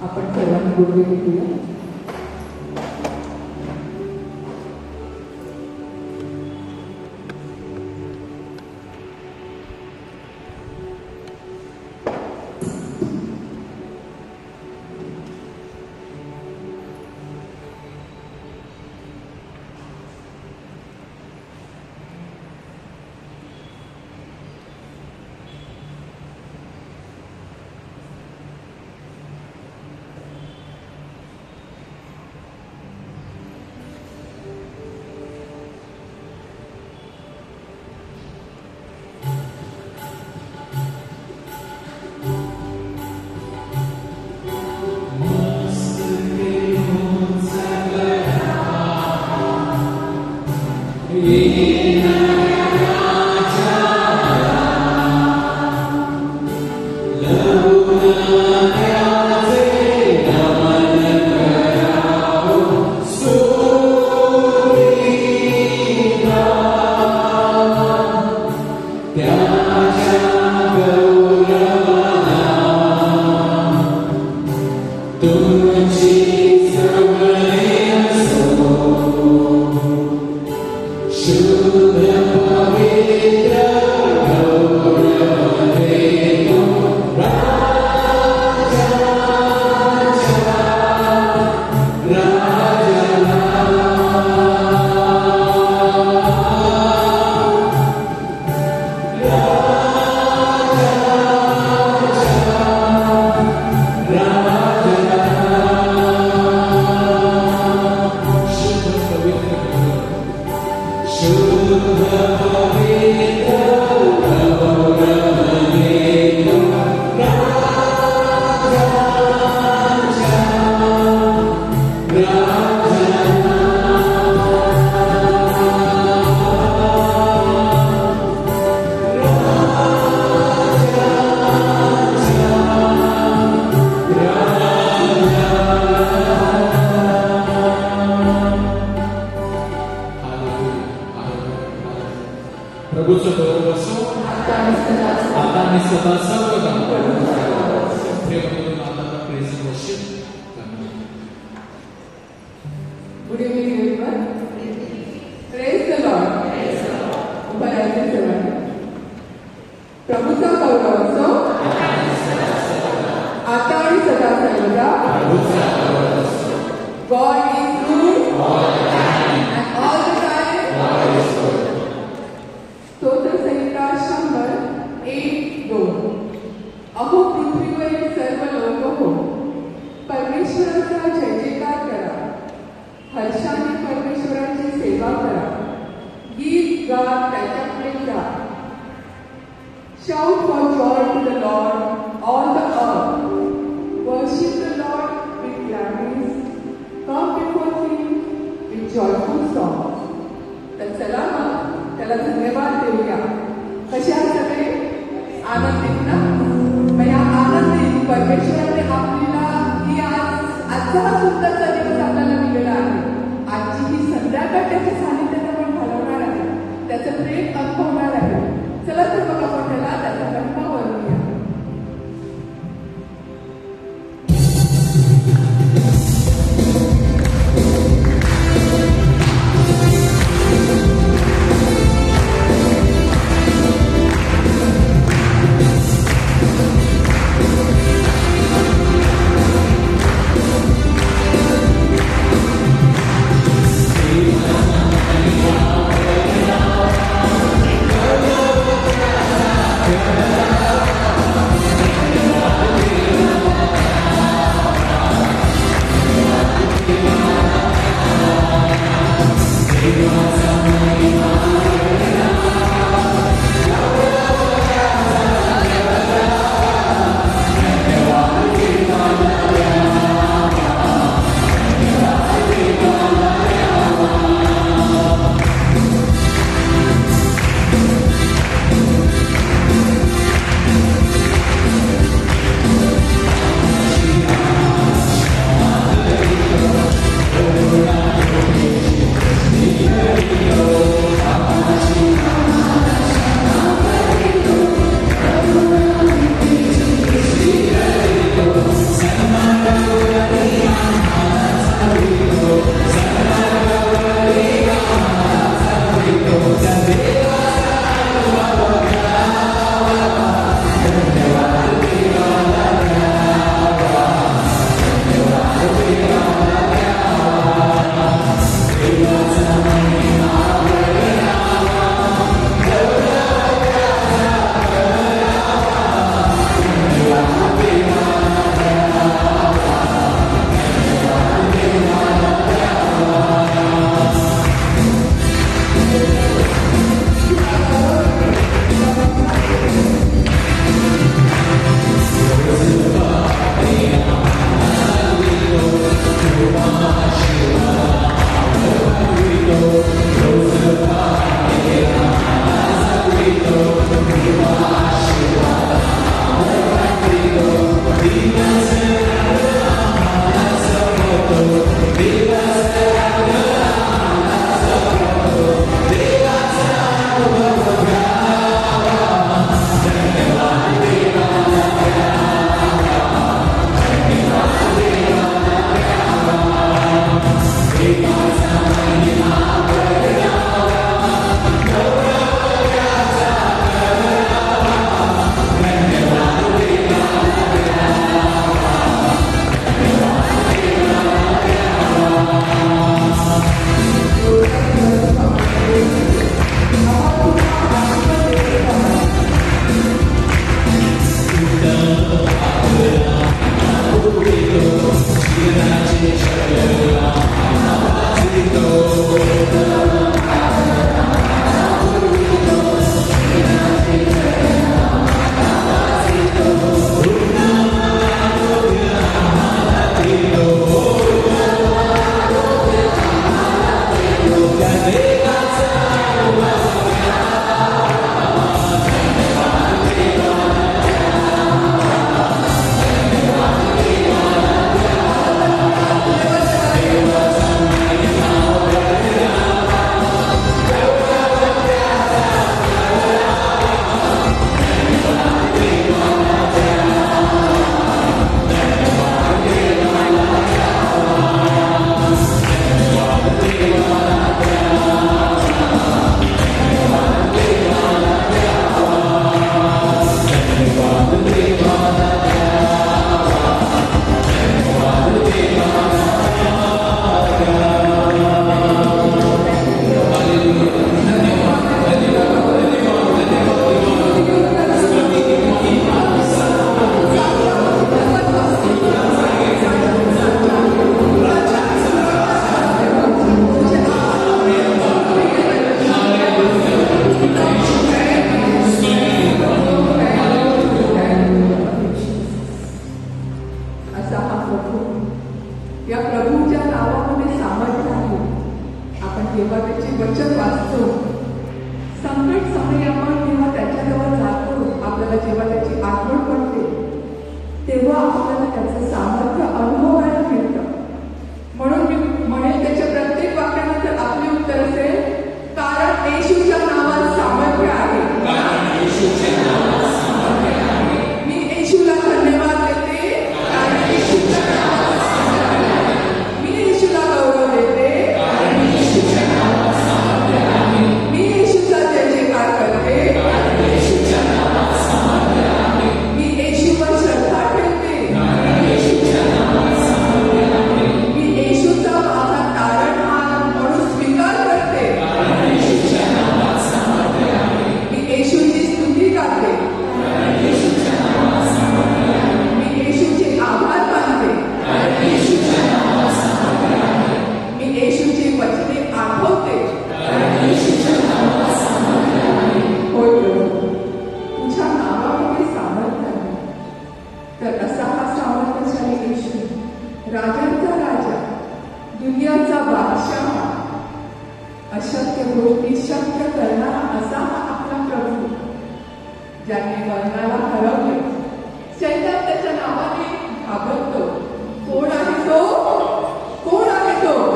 आपण सर्वांनी गुडघे टेकूया. कसे आहात सगळे? आनंदित ना? मग या आनंदित आजचा हा सुंदरचा दिवस आपल्याला दिलेला आहे. आजची ही संध्याकाळ त्याच्या सानिध्यात आपण घालवणार आहे, त्याचं प्रेम अनुभवणार आहे. चला तर मग आपण त्याला त्याचा महिमा वळवूया. तर असा हा सामर्थ्यशाली येशू, राजांचा राजा, दुनियाचा बादशाह, अशक्य गोष्टी शक्य करणारा असा हा आपला प्रभू, ज्याने मरणाला हरवले. शैतान त्याच्या नावाने घाबरतो. कोण आहे तो? कोण आहे तो?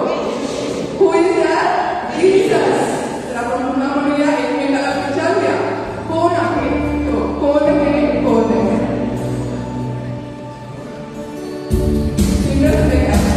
Who is that? Jesus. तर आपण पुन्हा म्हणूया, एकमेकाला विचारूया, कोण आहे तो? कोण आहे? कोण आहे? Singers play आहे.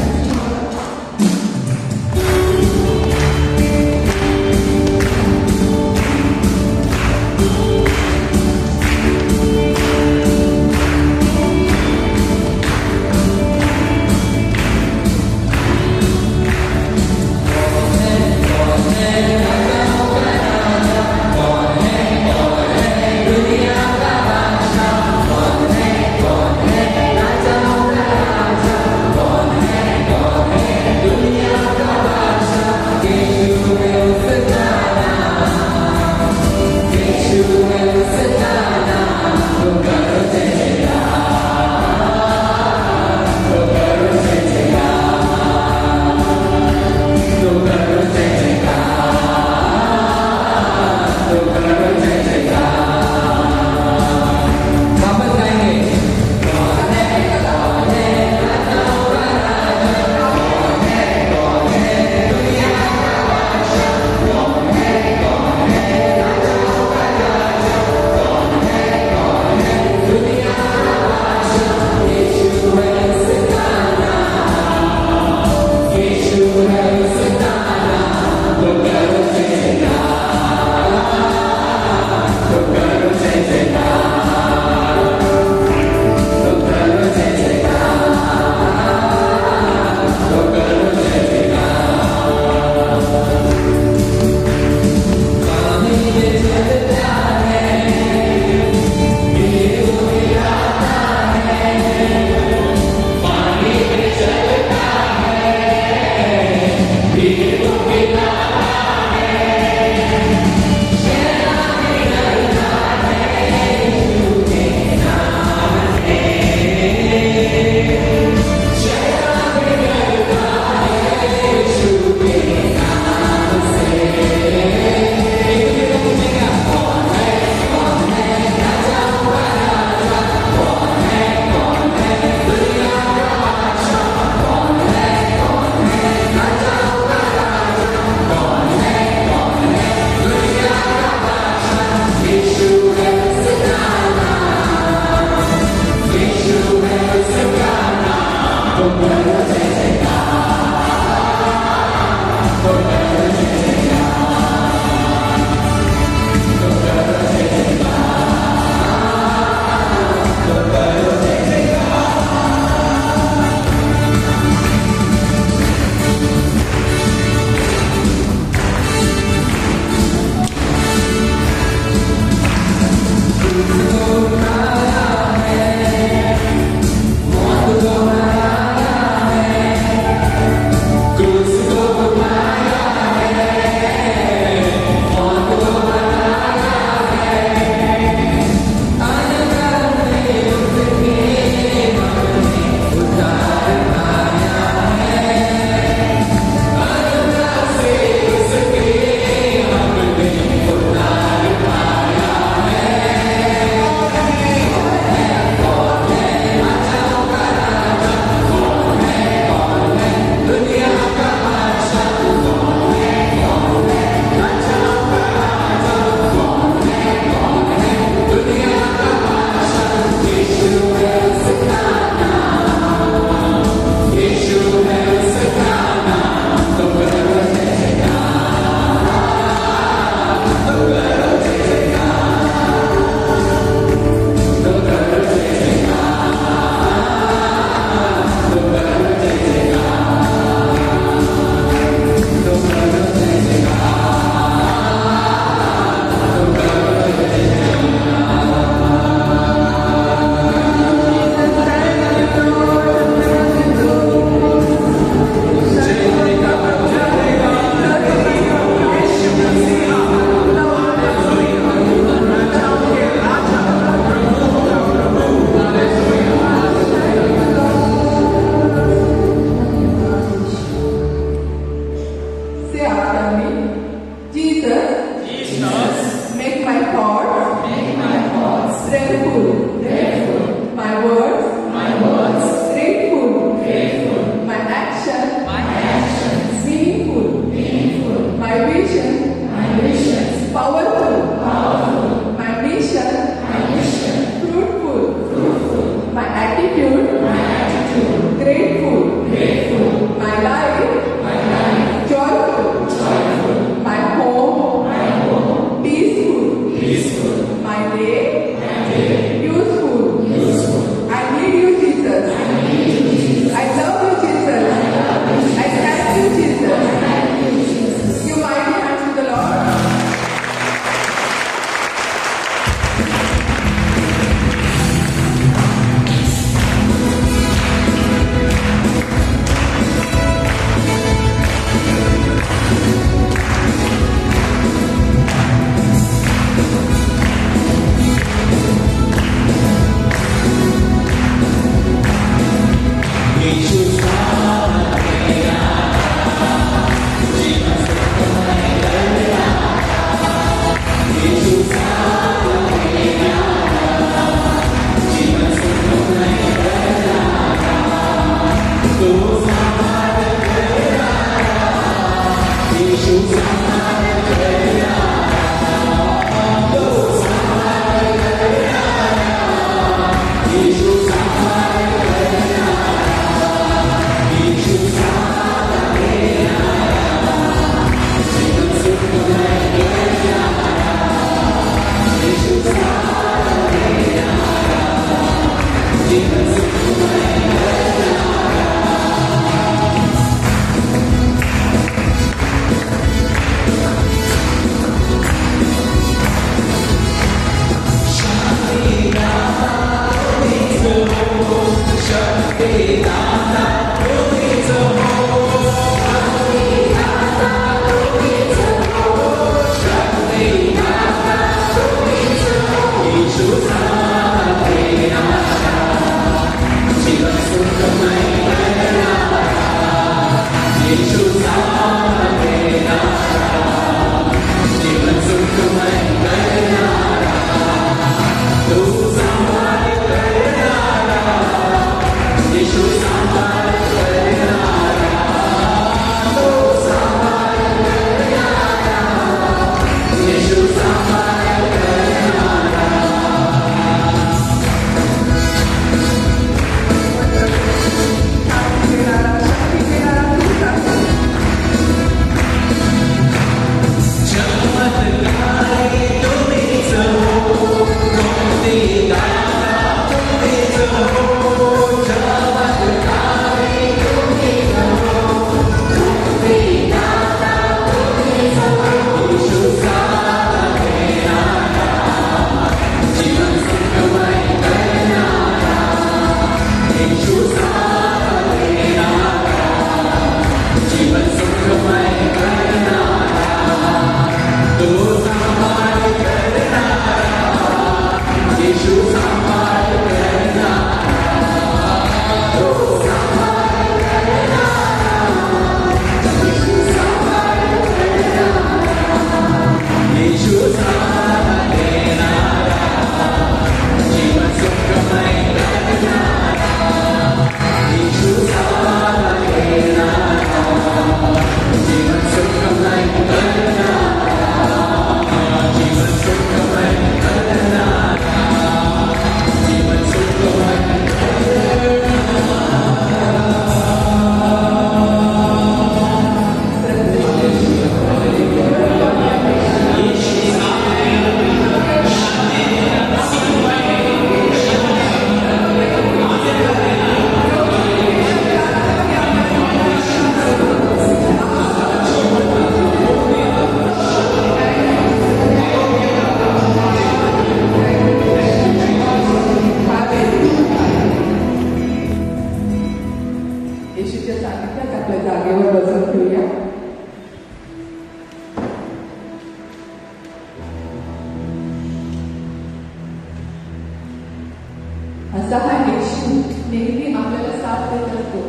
असा हा येशू नेहमी आपल्याला साथ देत असतो.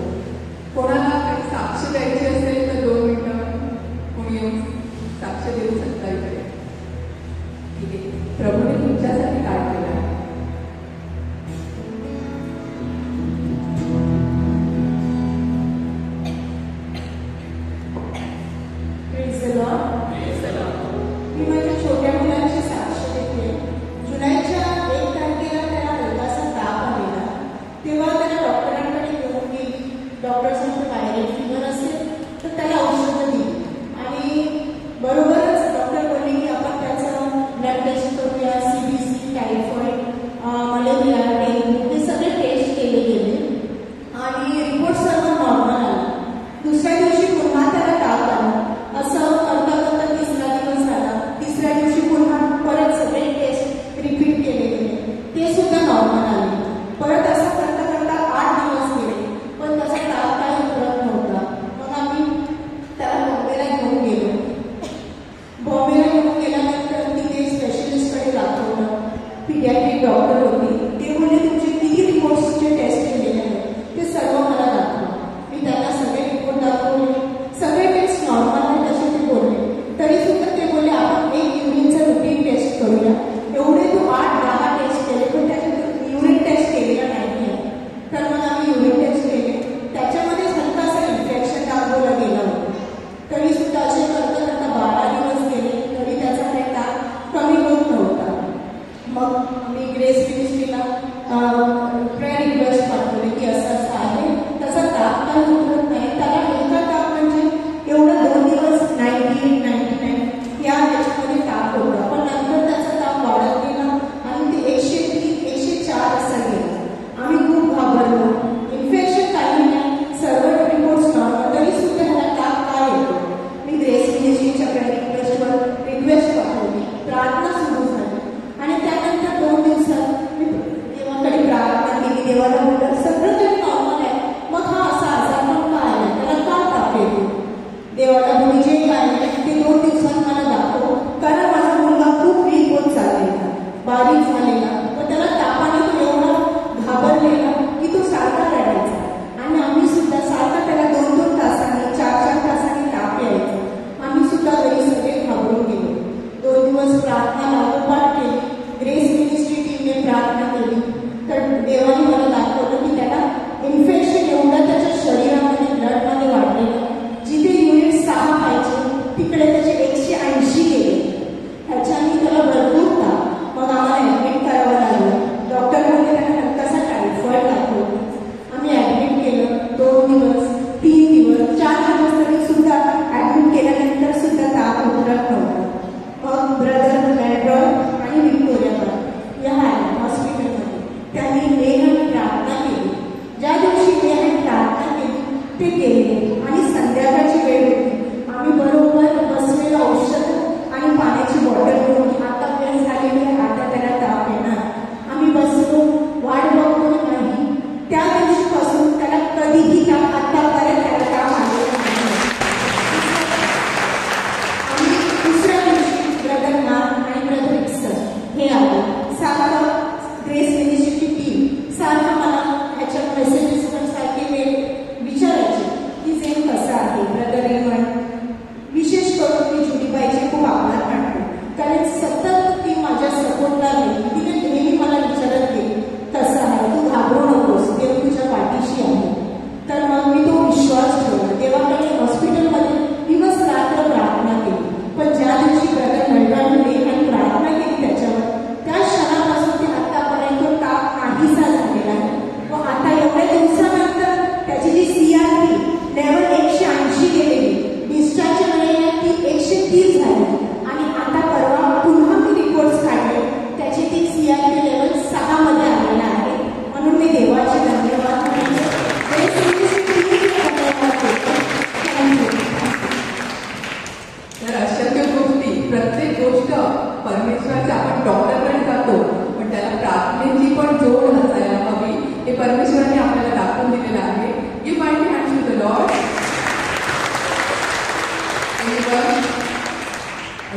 कोणाला काही साक्ष द्यायची असेल तर 2 मिनिटं कोणी येऊन साक्ष देऊ शकता इकडे की प्रभूने तुमच्यासाठी काय केलं आहे. मी माझ्या छोट्या मुलाची साक्ष देते. जुलैच्या 1 तारखेला त्याला हलकासा ताप आलेला. तेव्हा त्याला डॉक्टरांकडे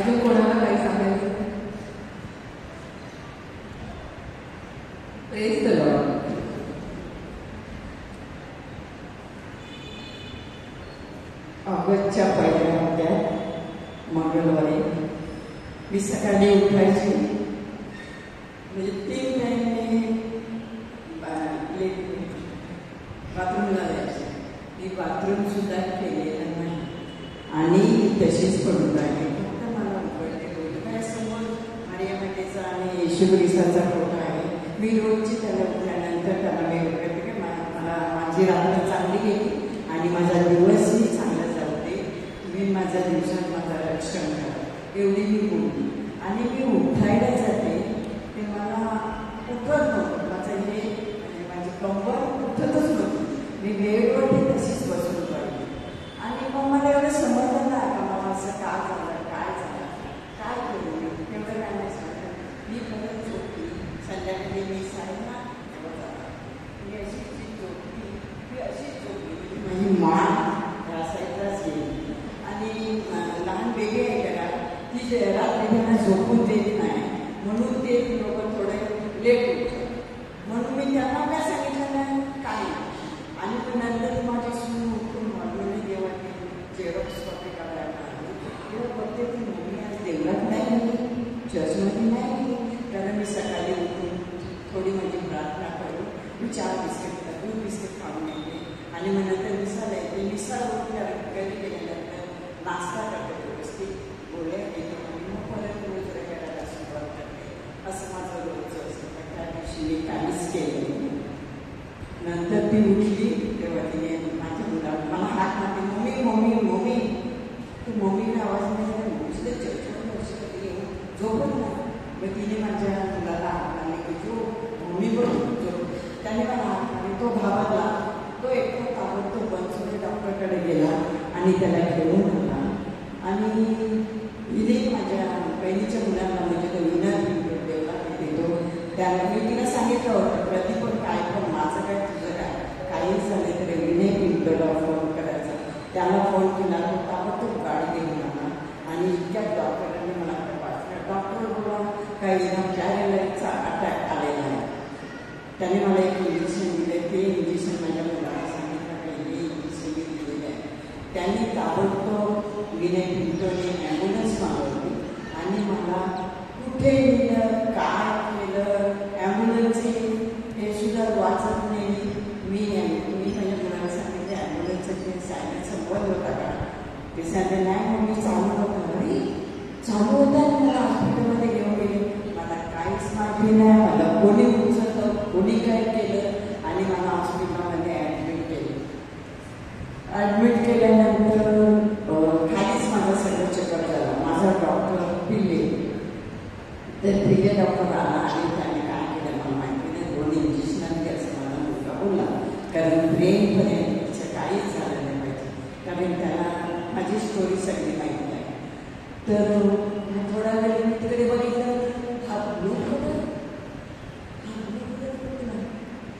अजून कोणाला काही सांगायचं? Praise the Lord. ऑगस्टच्या पहिल्या हप्त्यात मंगळवारी मी सकाळी उठायची, म्हणजे 3 महिने बाथरूमला जायचे. मी बाथरूम सुद्धा केलेलं नाही आणि तशीच पडून राहिली. फक्त मला उघडते समोर मारिया मातेचा आणि येशू ख्रिस्ताचा फोटो आहे. मी रोजची त्याला उठल्यानंतर त्याला मी उघडते की मला माझी रात्र चांगली गेली आणि माझा दिवसही चांगला जाऊ दे, तुम्ही माझ्या दिवसात माझं रक्षण करा, एवढी मी बोलली. आणि मी उठायला जाते ते मला उठत नव्हतं. माझं हे म्हणजे माझी कंबर उठतच नव्हती. मी वेळेवरती तशीच बसून पडली. आणि मग मला एवढं समजलं नाही का मला असं काय झालं, काय करू मी, एवढं काय नाही सांगत. मी परत झोपली. संध्याकाळी मी साईना मी अशीच झोपली. माझी मान या साईडलाच गेली. आणि लहान बेबी आहे घरा, ती रात्री त्यांना झोपून देत नाही, म्हणून ते लोक थोडे लेट उठतात. म्हणून मी त्यांना काय सांगितलं नाही, काय. आणि नंतर माझी सून उठून म्हणून देवाने झेरॉक्स कॉपी काढायला तेव्हा बघते ती मम्मी आज देवळात नाही गेली, चर्चमध्ये नाही गेली. कारण मी सकाळी उठून थोडी माझी प्रार्थना करून मी 4 बिस्किट खाऊन येते. आणि मग नंतर मिसाला येते. मिसाला घरी गेल्यानंतर नाश्ता करते, व्यवस्थित गोळ्या घेते आणि मग परत रोज करायला सुरुवात करते. असं माझं रोजचं असतं. त्या दिवशी मी काहीच केलं नाही. नंतर ती उठली तेव्हा तिने माझ्या मुलाला मला हात मारते, मम्मी मम्मी मम्मी. तू मम्मीला आवाज नाही दिला, चर्चेवर येऊन झोपत नाही. मग तिने माझ्या मुलाला हात मारले की जो मम्मी पण झोप. त्याने मला हात मारले, तो घाबरला. तो एकटा ताबडतोब बनसोडे डॉक्टरकडे गेला आणि त्याला घेऊन आला. आणि इथे माझ्या बहिणीच्या मुलांना म्हणजे तो विनर देवला देतो. त्याला मी तिला सांगितलं होतं प्रदीप पण काय पण माझं काय तुझं काय काहीच झालं तर विनय पिंपळला फोन करायचा. त्याला फोन केला, तो ताबडतोब गाडी घेऊन आला. आणि इतक्यात डॉक्टरांनी मला पाठवलं. डॉक्टर बोला काही कॅरेलचा अटॅक आलेला आहे. त्याने मला एक इंजेक्शन दिलं. ते इंजेक्शन माझ्या मुलाला सांगितलं की हे इंजेक्शन मी दिलेलं आहे. त्यांनी ताबडतोब विनय पिंपळने ॲम्ब्युलन्स मागवली आणि मला कुठे नेलं, काय केलं, ॲम्ब्युलन्सचे हे सुद्धा वाचत नाही. मी माझ्या मुलाला सांगितलं ॲम्ब्युलन्सचं ते सायलेन्सर बंद होता का. ते सांगते नाही मग मी चालू होता. अरे चालू होता आणि मला हॉस्पिटलमध्ये घेऊन गेले. मला काहीच माहिती नाही, मला कोणी उचललं, कोणी काय केलं आणि मला हॉस्पिटलमध्ये ॲडमिट केल्यानंतर खालीच माझा सगळं चेकअप झाला. माझा डॉक्टर पिल्ले तर पिल्ले डॉक्टर आला आणि त्याने काय केलं मला माहिती नाही. 2 इंजेक्शन दिले असं मला मुलगा बोलला. कारण ब्रेनपर्यंत तिचं काहीच झालं नाही पाहिजे. कारण त्याला माझी स्टोरी सगळी माहिती आहे. तर थोडा वेळ मी तिकडे बघितलं, हा ब्लू कलर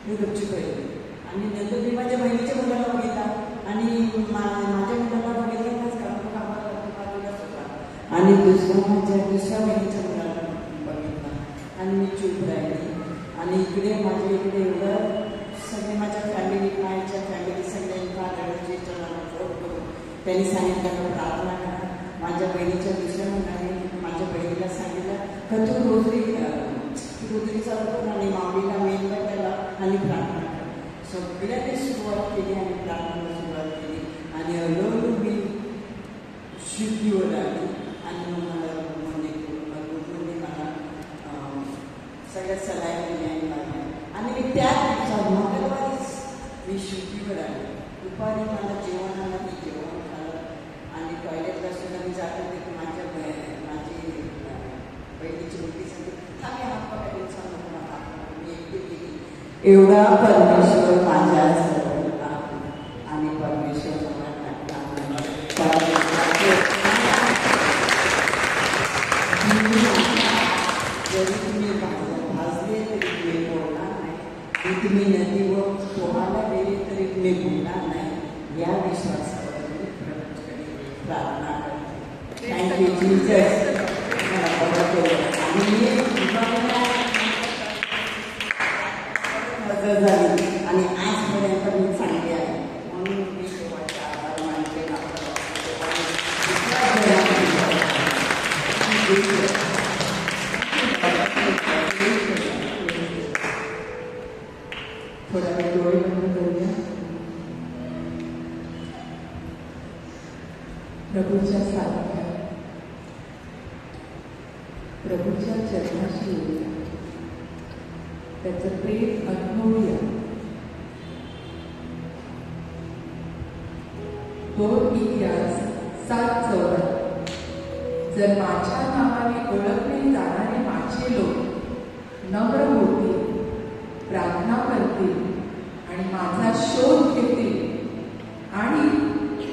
मी गपचूप आहे. आणि नंतर मी माझ्या बहिणीच्या मुलाला बघितला आणि माझ्या मुलाला बघितलं बाजूलाच होता. आणि दुसऱ्या बहिणीच्या मुलाला बघितला आणि मी चूप राहिली. आणि इकडे माझ्या इकडे एवढं सगळे माझ्या फॅमिली, मायच्या फॅमिली सगळ्यांना रजिस्टरला फोन करून त्यांनी सांगितलं प्रार्थना करा. माझ्या बहिणीच्या दुसऱ्या मुलाने माझ्या बहिणीला सांगितलं का तू रोजरी चालू कर आणि माऊलीला मेन त्याला आणि प्रार्थना कर. सगळ्यांनी सुरुवात केली आणि प्रार्थनेला सुरुवात केली. आणि हळूहळू मी शुद्धीवर आली. आणि मग मला गुरुने मला सगळ्या सलाह केली आणि मला आणि मी त्याच दिवसात मंगळवारीच मी शुद्धीवर आली. दुपारी मला जेवण आलं, मी जेवण खाल्लं आणि टॉयलेटला सुद्धा मी जात होते की माझी बहिणीची मुलगी सांगते थांबे हात पकडून सांगतो मला हात मी एकटी गेली. एवढा परमेश्वर माझ्या जवळ आणि परमेश्वर जरी तुम्ही भाजले तरी तुम्ही बोलणार नाही. तुम्ही नदीवर पोहायला गेले तरी तुम्ही बोलणार नाही. या विश्वासावर मी प्रार्थना करते. Thank you Jesus. केलं आणि हजर झाली आणि आजपर्यंत मी चांगली आहे म्हणून मी शेवटचा आभार मानते थोडा वेळ डोळे बंद करूया. प्रभूच्या सानिध्यात प्रभूच्या चरणाशी येऊया, त्याचं प्रेम अनुभवूया. 2 इतिहास 7:14. जर माझ्या नावाने ओळखले जाणारे माझे लोक नम्र होतील, प्रार्थना करतील आणि माझा शोध घेतील आणि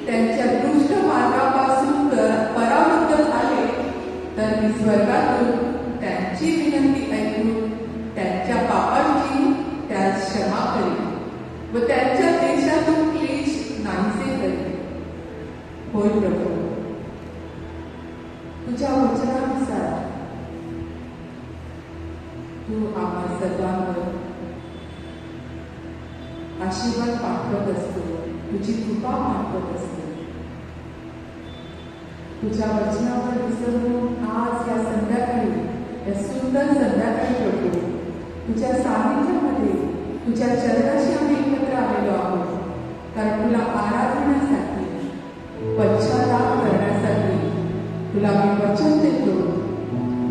त्यांच्या दुष्ट मार्गापासून परावृत्त झाले, तर मी स्वर्गातून त्यांची विनंती ऐकून त्यांच्या पापांची त्यास क्षमा करेन व त्यांच्या देशातून क्लेश नाहीसे करेन. होय प्रभू, तुझ्या वचनानुसार तू आम्हा सर्वांवर आशीर्वाद पाठवत असतो, तुझी कृपा पाठवत असतो. तुझ्या वचनावर विसरून आज या संध्याकाळी, या सुंदर संध्याकाळी प्रभू, तुझ्या सानिध्यामध्ये तुझ्या चरणाशी आम्ही एकत्र आलेलो आहोत. कारण तुला आराधण्यासाठी, पश्चाताप करण्यासाठी तुला मी वचन देतो.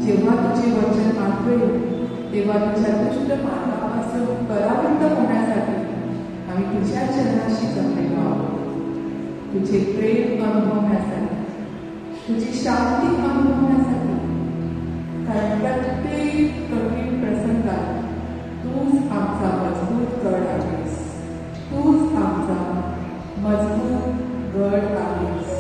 जेव्हा तुझे वचन मागवेल तेव्हा तुझ्या दुष्ट मार्गापासून परावृत्त होण्यासाठी आम्ही तुझ्या चरणाशी जमलेलो आहोत. तुझे प्रेम अनुभवण्यासाठी, तुझी शांती अनुभवण्यासाठी. कारण प्रत्येक कठीण प्रसंगात तूच आमचा मजबूत गड आहेस, तूच आमचा मजबूत गड आहेस.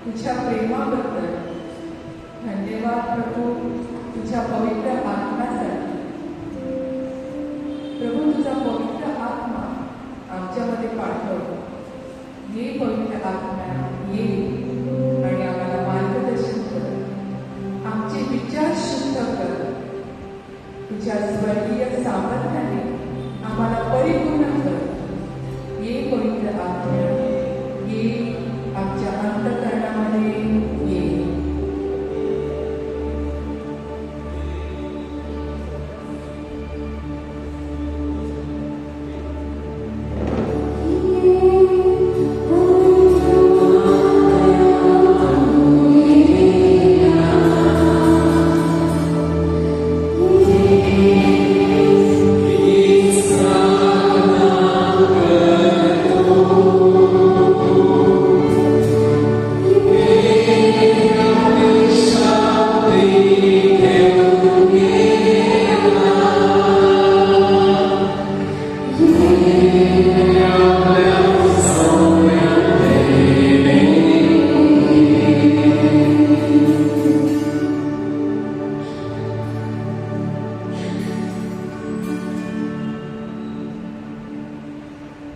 तुझ्या प्रेमाबद्दल धन्यवाद प्रभू, तुझ्या पवित्र आत्म्यासाठी. प्रभू, तुझा पवित्र आत्मा आमच्यामध्ये पाठव. ये पवित्र आत्म्या, ये आणि आम्हाला मार्गदर्शन कर. आमचे विचार शुद्ध कर. तुझ्या स्वर्गीय सामर्थ्याने आम्हाला परिपूर्ण कर. ये पवित्र आत्म्या, ये आमच्या अंतःकरणामध्ये ये.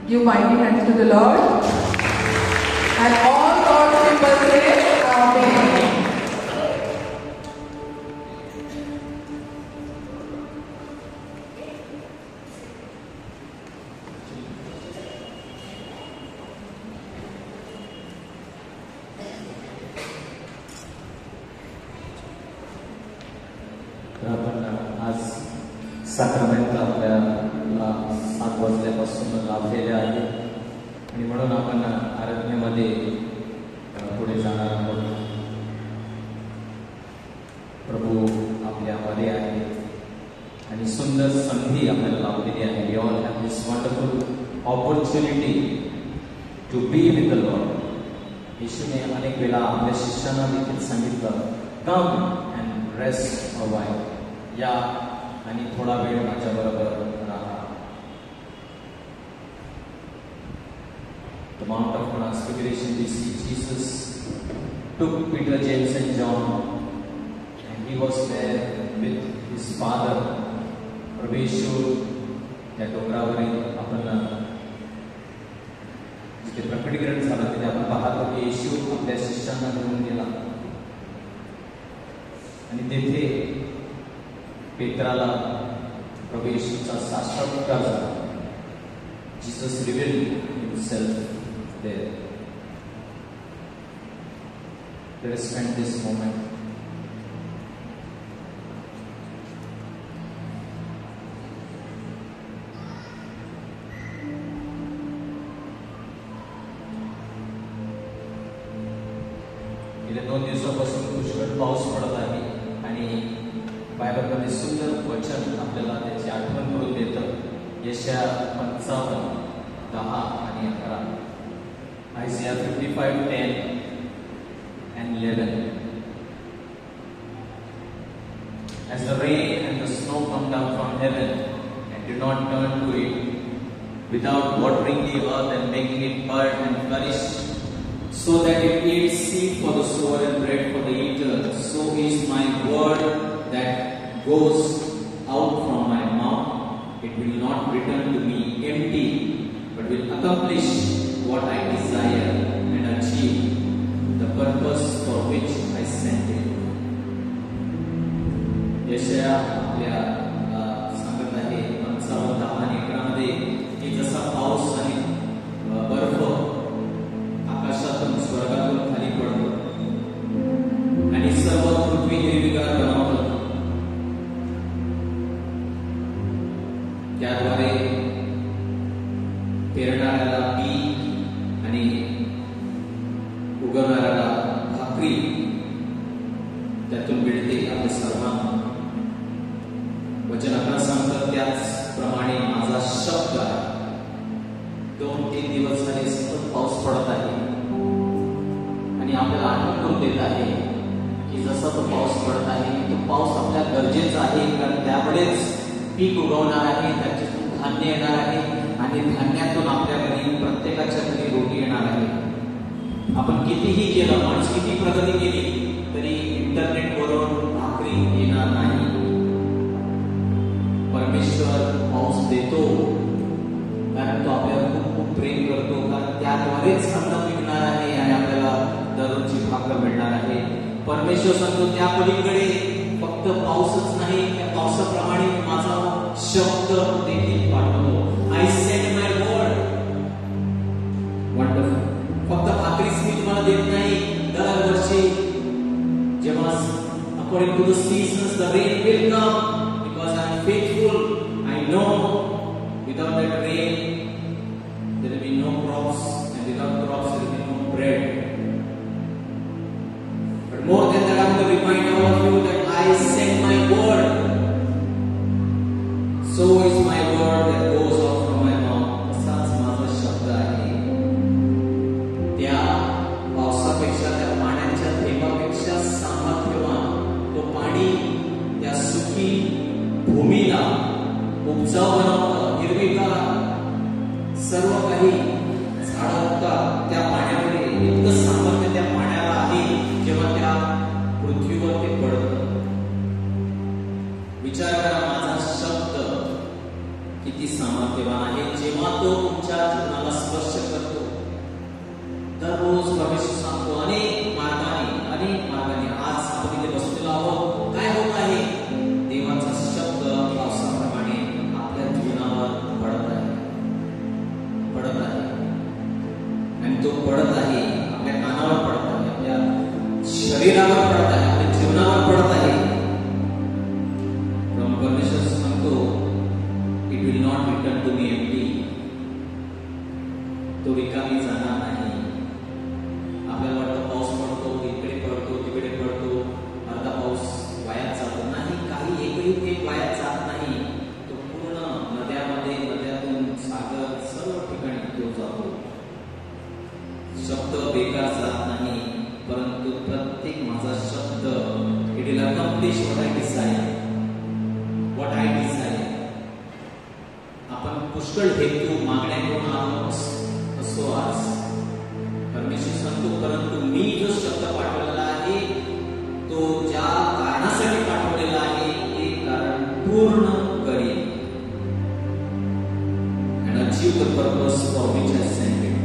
Give mighty hands to the Lord. And all God's people say, Amen. तर आपण आज साक्रामेंट आपल्याला 7 वाजल्यापासून लाभलेले आहे आणि म्हणून आपण आराधनेमध्ये पुढे जाणार आहोत. प्रभू आपल्यामध्ये आहे आणि सुंदर संधी आपल्याला लाभलेली आहे. We all have this wonderful opportunity to be with the Lord. येशूने अनेक वेळा आपल्या शिष्यांना देखील सांगितलं, come and rest a while, या आणि थोडा वेळ माझ्याबरोबर राहा. The Mount of Transfiguration, we see Jesus took Peter, James and John and he was there with his father. प्रभू येशू या डोंगरावरील आपण जिथे प्रकटीकरण झालं तिथे आपण पाहतो की येशू आपल्या शिष्यांना घेऊन गेला आणि तेथे पेत्राला प्रभू येशूचा साक्षात्कार झाला. Jesus revealed himself there. Let us spend this moment. गेल्या 2 दिवसापासून पुष्कळ पाऊस पडत आहे आणि बायबलमध्ये सुंदर वचन आपल्याला त्याची आठवण करून देतं. यशाया 55, 10 आणि 11. Isaiah 55, 10 and 11. As the rain and the snow come down from heaven and do not turn to it without watering the earth and making it bud and flourish, so that it yields seed for the sower and bread for the eater, so is my word that goes out from my mouth. It will not return to me empty, but will accomplish what I desire and achieve the purpose for which I sent it. यशाया आपल्या सांगत आहे 55, 10 आणि 11 की जसा पाऊस आणि बर्फ आकाशातून स्वर्गातून खाली पडतो आणि सर्व पृथ्वी हिरवीगार बनवतं, त्याद्वारे पेरणाऱ्याला पीक आणि उगवणाऱ्याला भाकरी त्यातून मिळते. आपल्या सर्वांना वचन आपल्याला सांगतात त्याचप्रमाणे माझा शब्द आहे. 2-3 दिवस झाले सतत पाऊस पडत आहे आणि आपल्याला आठवण करून देत आहे की जसा तो पाऊस पडत आहे तो पाऊस आपल्या गरजेचा आहे, कारण त्यामुळेच पीक उगवणार आहे, त्याच्यातून धान्य येणार आहे आणि धान्यातून आपल्या घरी प्रत्येकाच्या घरी रोटी येणार आहे. आपण कितीही केलं, माणूस किती प्रगती केली तरी इंटरनेटवरून भाकरी येणार नाही. परमेश्वर पाऊस देतो कारण तो आपल्याला खूप खूप प्रेम करतो, कारण त्याद्वारेच अन्न पिकणार आहे आणि आपल्याला दररोजची भाकर मिळणार आहे. परमेश्वर सांगतो त्या पलीकडे फक्त पाऊसच नाही, त्या पावसाप्रमाणे माझा शब्द देखील पाठवतो. आय सेंड माय वर्ड. वंडरफुल. फक्त खात्रीच मी तुम्हाला देत नाही. दरवर्षी जेव्हा according to the seasons the rain will come because I am faithful. I know without that rain there will be no crops, and without crops there will be no bread. But more than that, I want to remind all of you that I send my word. So is my word that goes out from my mouth. असाच माझा शब्द आहे. त्या पावसापेक्षा, त्या पाण्याच्या थेंबापेक्षा सामर्थ्यवान तो पाणी त्या सुकी भूमीला उपजाऊ बनवतं, हिरवीगार सर्व काही झाडवतात. त्या पाण्यामध्ये इतकं सामर्थ्य त्या पाण्याला आहे जेव्हा त्या पृथ्वीवर ते पडतं. विचार करा, माझा शब्द किती सामर्थ्यवान आहे. जेव्हा तो तुमच्या जीवनाला स्पर्श करतो, दररोज परमेश्वर सांगतो अनेक मार्गाने आज आपण इथे बसलेलो आहोत. काय होत आहे? देवाचा शब्द पावसाप्रमाणे आपल्या जीवनावर पडत आहे. आणि तो पडत आहे, आपल्या कानावर पडत आहे, आपल्या शरीरावर पडत आहे, आपल्या जीवनावर पडत आहे. परमेश्वर सांगतो, it will not return to me empty. तो रिकामी जाणार नाही. आपल्याला वाटतं पाऊस पडतो, इकडे पडतो, तिकडे पडतो, अर्धा पाऊस वायात जातो. नाही, काही एकही थेंब वायात जात नाही. तो पूर्ण नद्यामध्ये, नद्यातून सागर सर्व ठिकाणी तो जातो. शब्द बेकार जात नाही, परंतु प्रत्येक माझा शब्द it will accomplish what I desire. What I desire. आपण पुष्कळ हेतू मागण्या घेऊन आलो असो आज. परमेश्वर सांगतो, परंतु मी जो शब्द पाठवलेला आहे तो ज्या कारणासाठी पाठवलेला आहे ते कारण पूर्ण करेल. and achieve the purpose for which I sent it.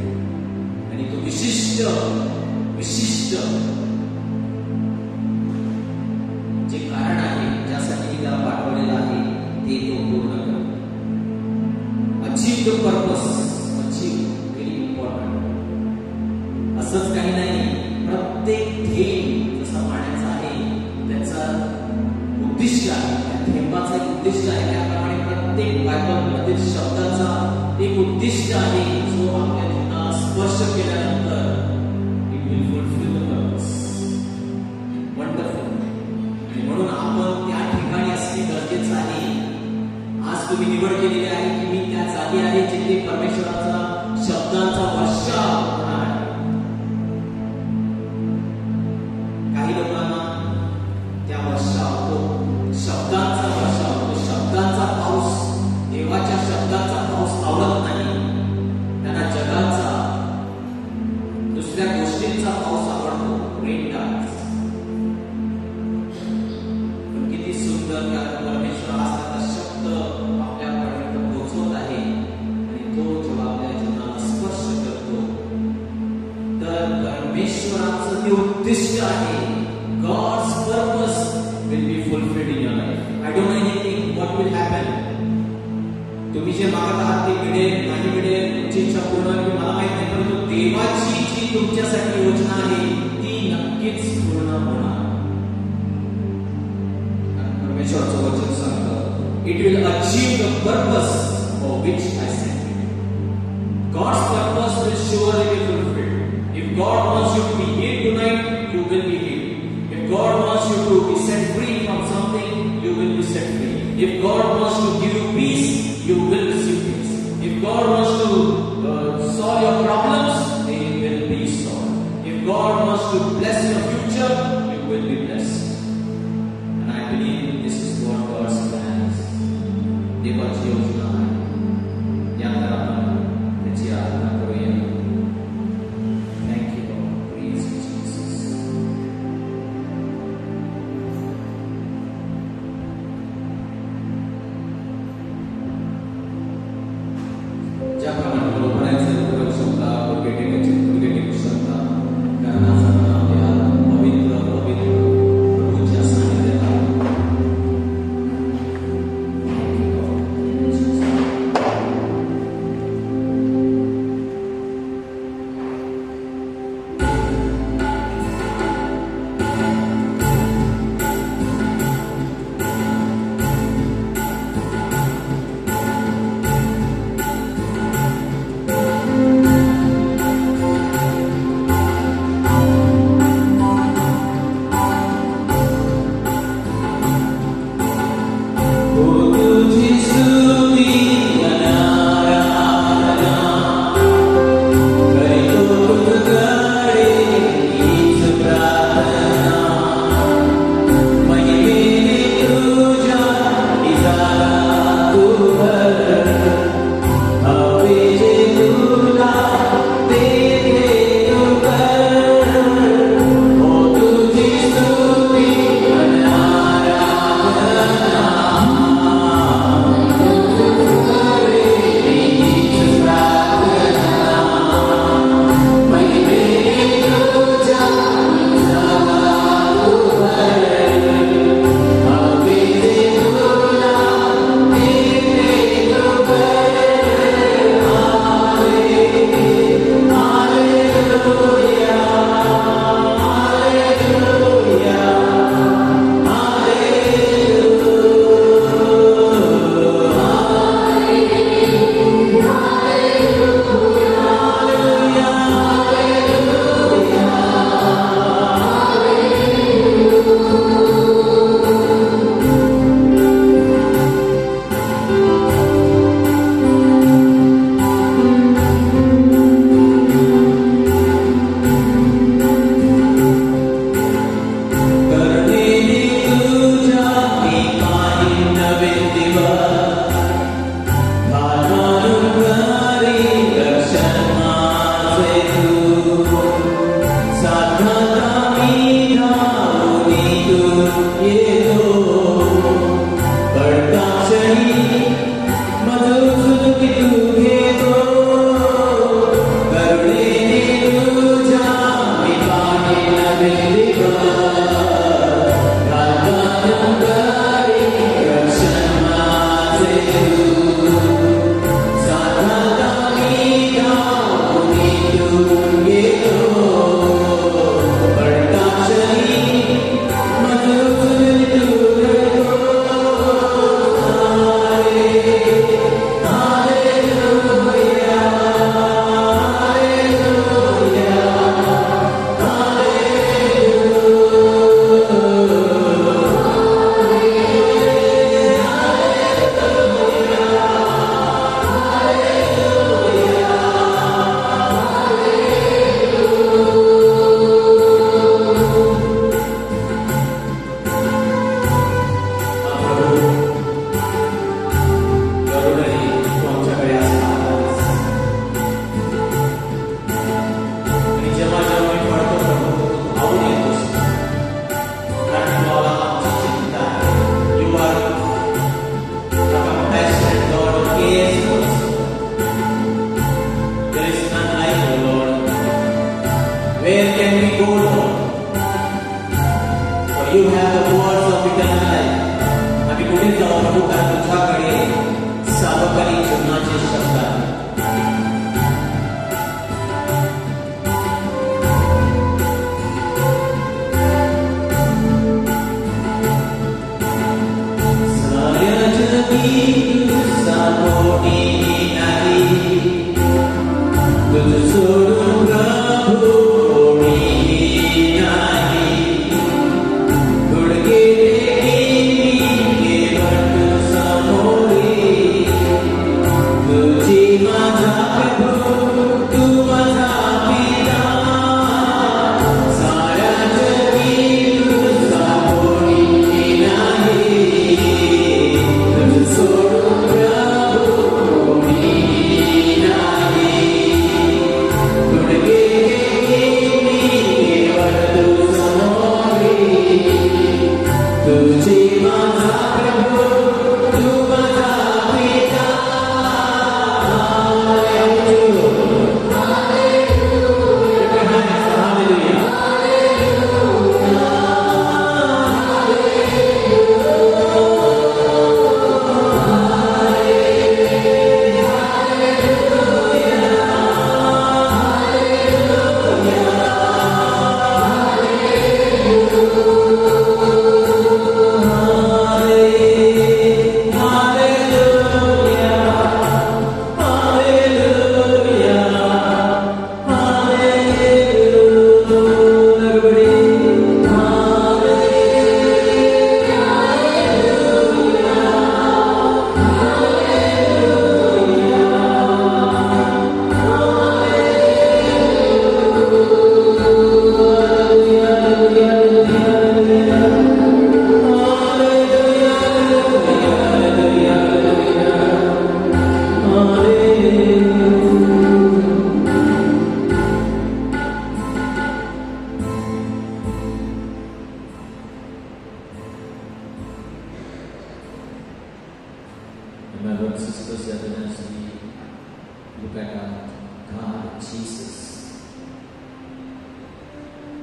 आणि तो विशिष्ट जे कारण आहे, ज्यासाठी त्याला पाठवलेलं आहे ते तो पूर्ण करेल. achieve the purpose. achieve, very important. असंच काही नाही, प्रत्येक थेंब जसा पाण्याचा आहे त्याचा उद्दिष्ट आहे, त्या थेंबाचा एक उद्दिष्ट आहे. त्याप्रमाणे प्रत्येक बायबलमधील शब्दाचा एक उद्दिष्ट आहे, जो आपल्या जीवनाला स्पर्श केल्यानंतर it will fulfil the purpose. Wonderful. आणि म्हणून आपण त्या ठिकाणी असणे गरजेचं आहे. आज तुम्ही निवड केलेली आहे की मी त्या जागी आहे जिथे परमेश्वराचा शब्दांचा वर्षाव होणार आहे. काही लोकांना त्या वर्षाव, तो शब्दांचा वर्षाव, तो शब्दांचा पाऊस, देवाच्या शब्दांचा पाऊस आवडत नाही. त्यांना जगाचा, दुसऱ्या गोष्टींचा पाऊस आवडतो. पण किती सुंदर, कारण परमेश्वर आज त्याचा शब्द आपल्यापर्यंत पोहोचवत आहे. आणि तो जेव्हा आपल्या जीवनाला स्पर्श करतो तर परमेश्वराचं ते उद्दिष्ट आहे. God's purpose will be fulfilled in your life. I don't know anything what will happen. तुम्ही जे मागत आहात ते मिळेल नाही मिळेल, तुमची इच्छा पूर्ण होईल मला माहित नाही, परंतु देवाची जी तुमच्यासाठी योजना आहे ती नक्कीच पूर्ण होणार. परमेश्वराचं वचन सांगतं, it will achieve the purpose for which I sent it. God's purpose will surely be fulfilled. If God wants you to be healed tonight, you will be healed. If God wants you to be set free from something, you will be set free. If God wants to give you peace, you will receive peace. If God wants to solve your problems, they will be solved. If God wants to bless your future, you will be blessed. And I believe this is what God's plan is. देवाची योजना आहे. यानंतर आपण त्याची आराधना करूया. Thank you Lord. Praise you Jesus. ज्याप्रमाणे लोकांचे करू शकता, गुडघे टेकू शकता, कारण आज आपण आपल्या पवित्र प्रभूच्या सानिध्यात आहोत.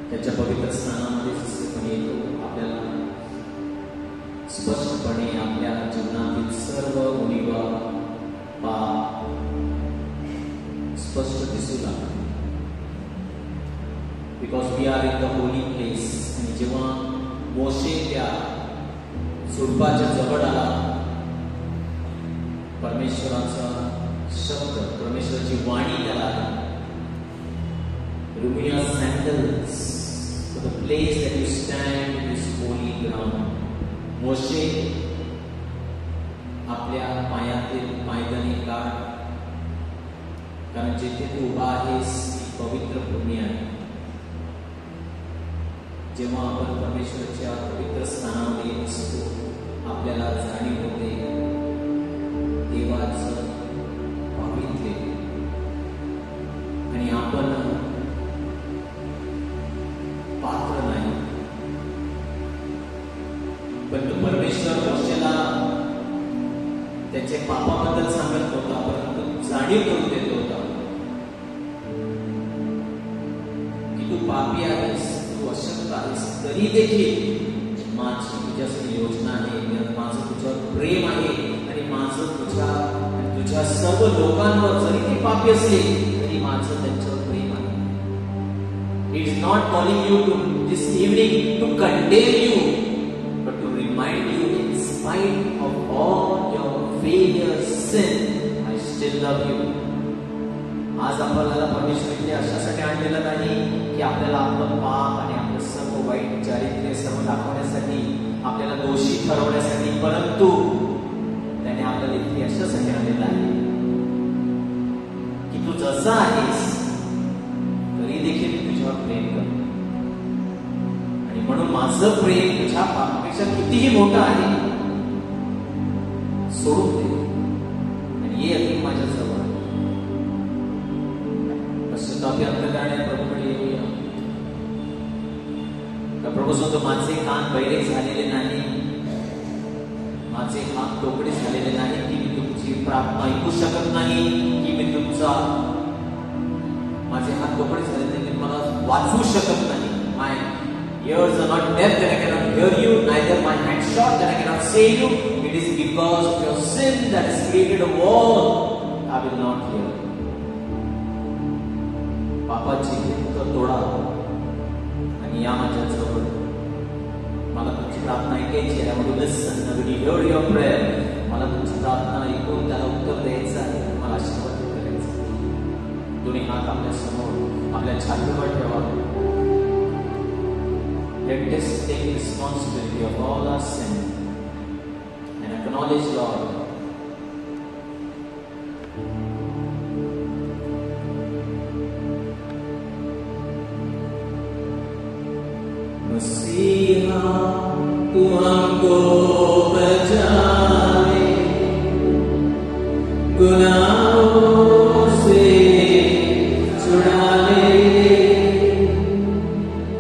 त्याच्या पवित्र स्थानामध्ये जसे येतो आपल्याला स्पष्टपणे आपल्या जीवनातील सर्व उणीवा पाप स्पष्ट दिसू लागतात. Because we are in the holy place. आणि जेव्हा मोशे त्या सुडपाच्या जवळ आला, परमेश्वराचा शब्द, परमेश्वराची वाणी त्याला आली. Remove your sandals, for the place that you stand is holy ground. मोशे आपल्या पायातील पायदणी काढ, कारण जिथे तू उभा आहेस ती पवित्र भूमी आहे. जेव्हा आपण परमेश्वराच्या पवित्र स्थानामध्ये येत असतो, आपल्याला जाणीव होते देवाचं पावित्र्य, आणि आपण पात्र नाही. पण तो परमेश्वर मोशेला त्याच्या पापाबद्दल सांगत होता, परंतु जाणीव करून देत होता की तू पापी आहेस, तू अशक्त आहेस, तरी देखील माझी तुझ्यासाठी योजना आहे, माझं तुझ्यावर प्रेम आहे आणि माझं जगाच्या सर्व लोकांवर जरी ती पापी असली तरी माझं त्यांच्यावर प्रेम आहे. It is not calling you to this evening to condemn you, but to remind you, in spite of all your failures, sin, I still love you. आज आपल्याला परमेश्वराने अशासाठी आणलेलं नाही की आपल्याला आपलं पाप आणि आपलं सर्व वाईट चारित्र्य सर्व दाखवण्यासाठी, आपल्याला दोषी ठरवण्यासाठी, परंतु त्याने आपल्याला इथे अशासाठी आणलेलं आहे की तू जसा आहेस तरी देखील तुझ्यावर प्रेम कर. आणि म्हणून माझं प्रेम तुझ्या पापापेक्षा कितीही मोठं आहे, सोडून दे आणि ये अधिक माझ्या जवळ. पश्चातापी अंतःकरणाने प्रभूकडे येऊया. तर प्रभू सांगतो, माझे कान बहिरे झालेले नाही, माझे हात तोकडे झालेले नाही की मी तुमची प्रार्थना ऐकू शकत नाही, की मी तुमचा, माझे हात तोकडे झालेले नाही, मला वाचवू शकत नाही. My ears are not deaf that I cannot hear you, neither my hands short that I cannot save you. It is because of your sin that has created a wall I will not hear. पापाची भिंत तोडा आणि या माझ्या जवळ. मला तुमची प्रार्थना ऐकायची आहे. I want to listen. I want to hear your prayer. मला तुमची प्रार्थना ऐकून त्याला उत्तर द्यायचं आहे, मला आशीर्वाद करायचा आहे. दोन्ही हात आपल्या समोर आपल्या छातीवर ठेवा. Let us take responsibility of all our sin and acknowledge, Lord, मसीहा तू हमको बचाए गुनाहों से छुड़ा ले.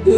तू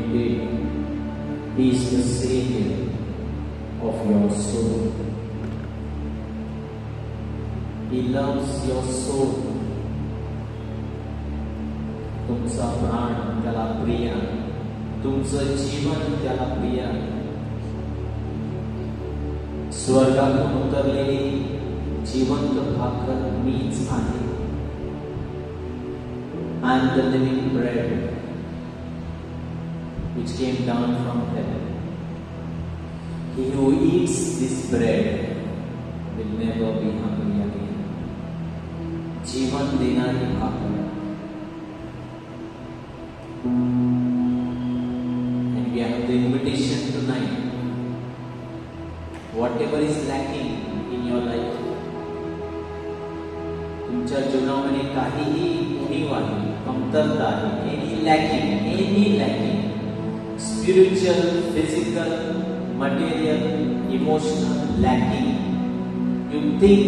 indeed, He is the Savior of your soul. He loves your soul. तुमचा प्राण त्याला प्रिय आहे, तुमचं जीवन त्याला प्रिय आहे. स्वर्गातून उतरलेली जिवंत भाकर मीच आहे. I am the living bread which came down from heaven. He who eats this bread will never be hungry again. जीवन देणारी Bhaker. And we have the invitation tonight. Whatever is lacking in your life, तुमच्या जीवनामध्ये काहीही उणीव आहे, कमतरता आहे, any lacking, spiritual, physical, material, emotional lacking. You think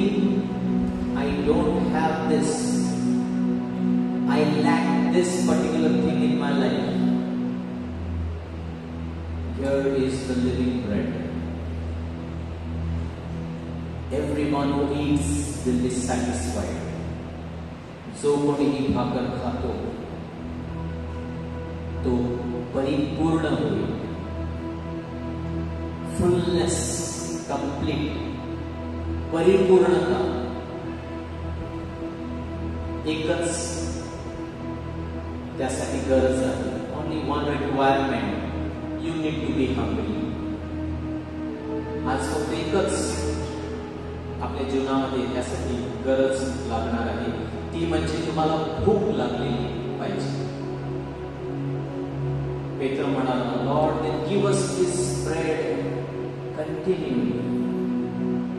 I don't have this, I lack this particular thing in my life. Here is the living bread. Everyone who eats will be satisfied. जो कोणी ही भाकर खातो तो परिपूर्ण होईल. Fullness, complete, परिपूर्णता. एकच त्यासाठी गरज आहे. Only one requirement. You need to be hungry. आज फक्त एकच आपल्या जीवनामध्ये त्यासाठी गरज लागणार आहे, ती म्हणजे तुम्हाला भूक लागलेली पाहिजे. पेत्र म्हणाला, Lord give us this bread continuously.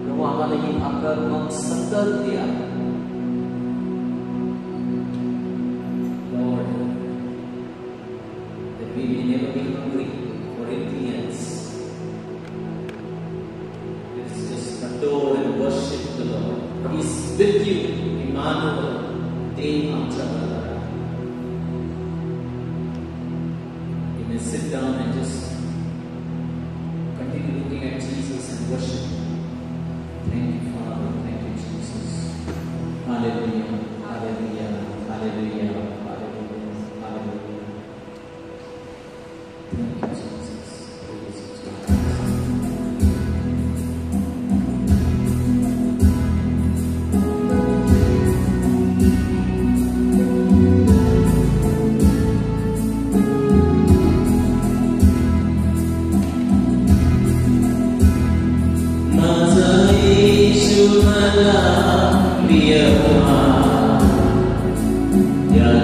प्रभू आम्हाला ही भाकर मग सतत द्या. Lord, that we will never be hungry for anything else. Let's just adore and worship the Lord. He is with you, Emmanuel. You may sit down and just continue looking at Jesus and worship. Thank you, Father. Thank you, Jesus. Hallelujah. Hallelujah. Hallelujah. Hallelujah. Hallelujah. Thank you, Jesus. Praise God. Ya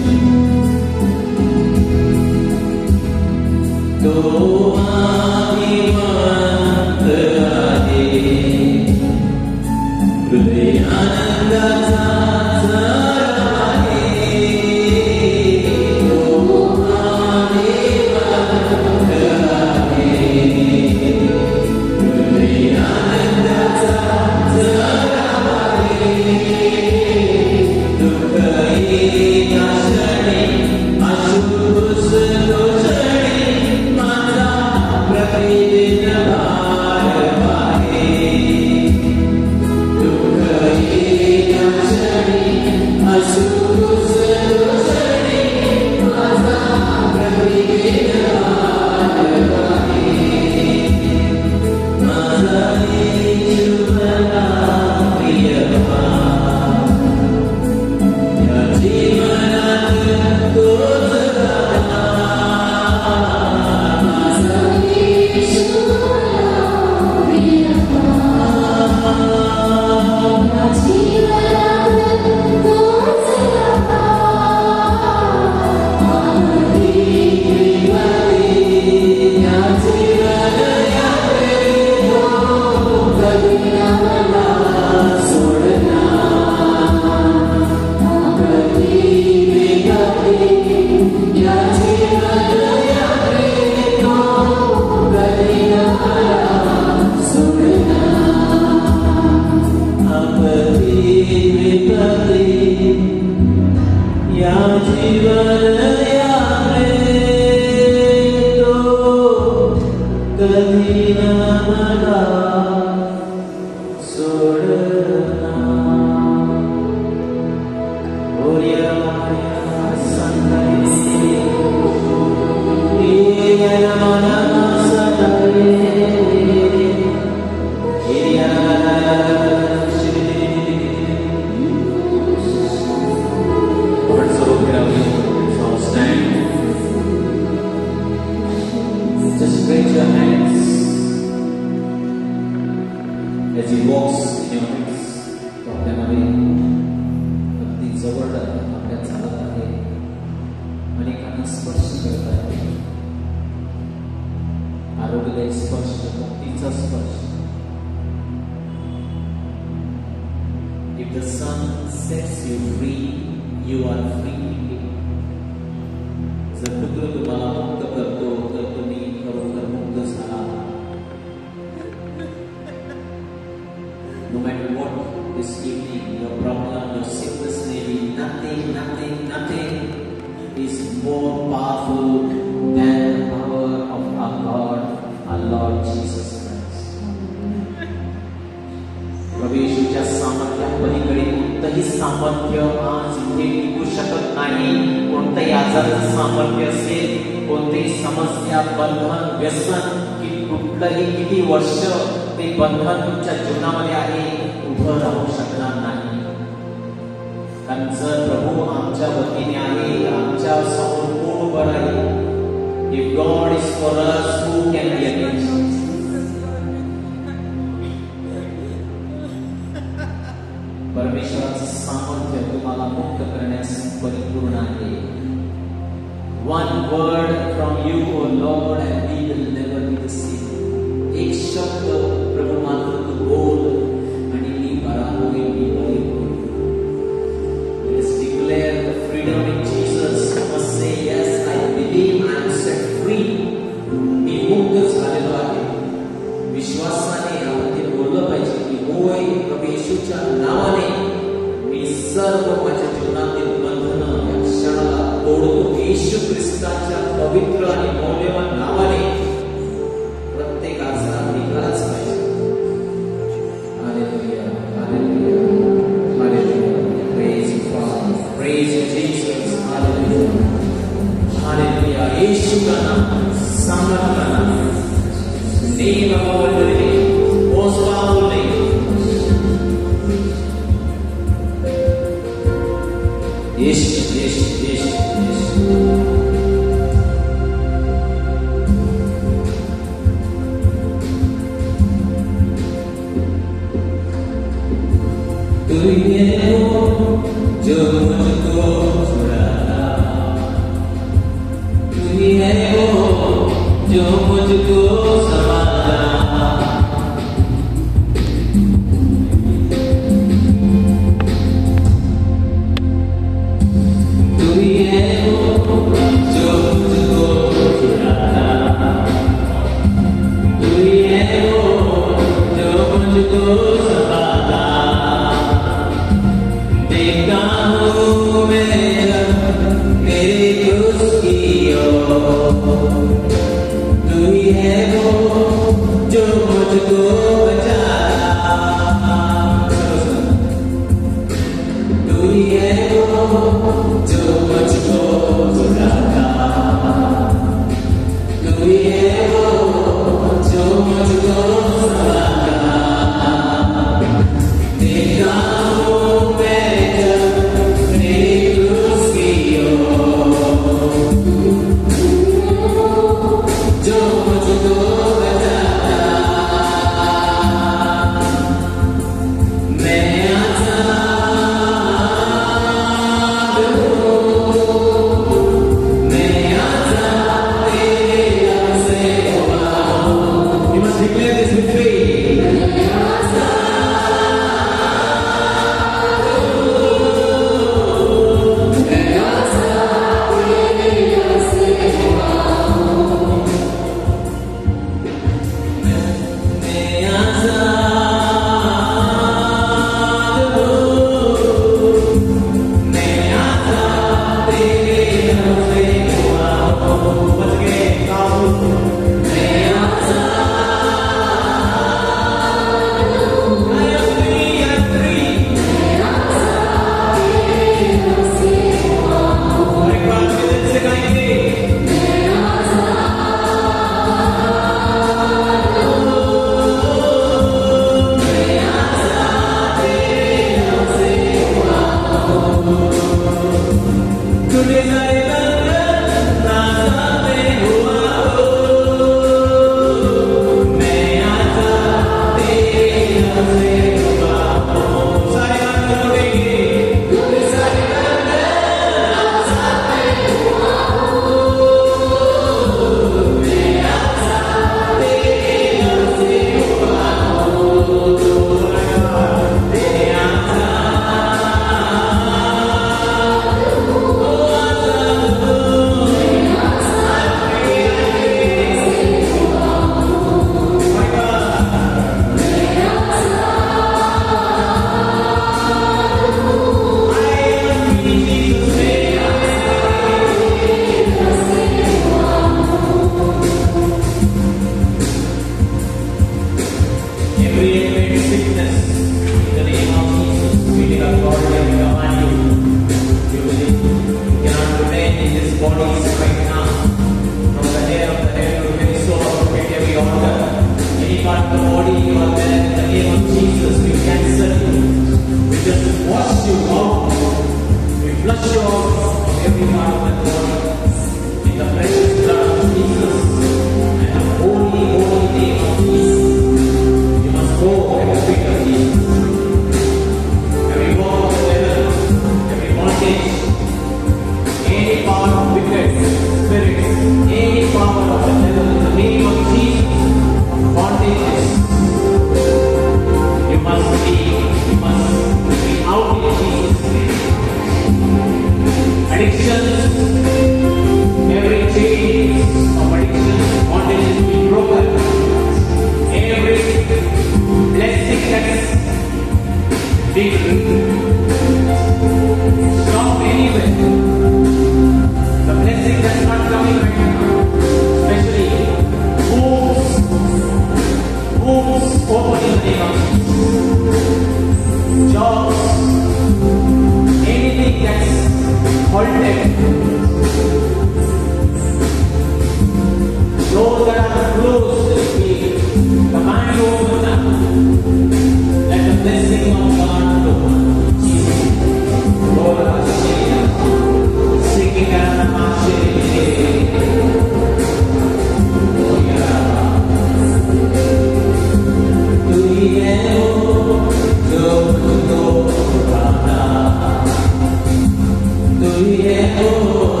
Oh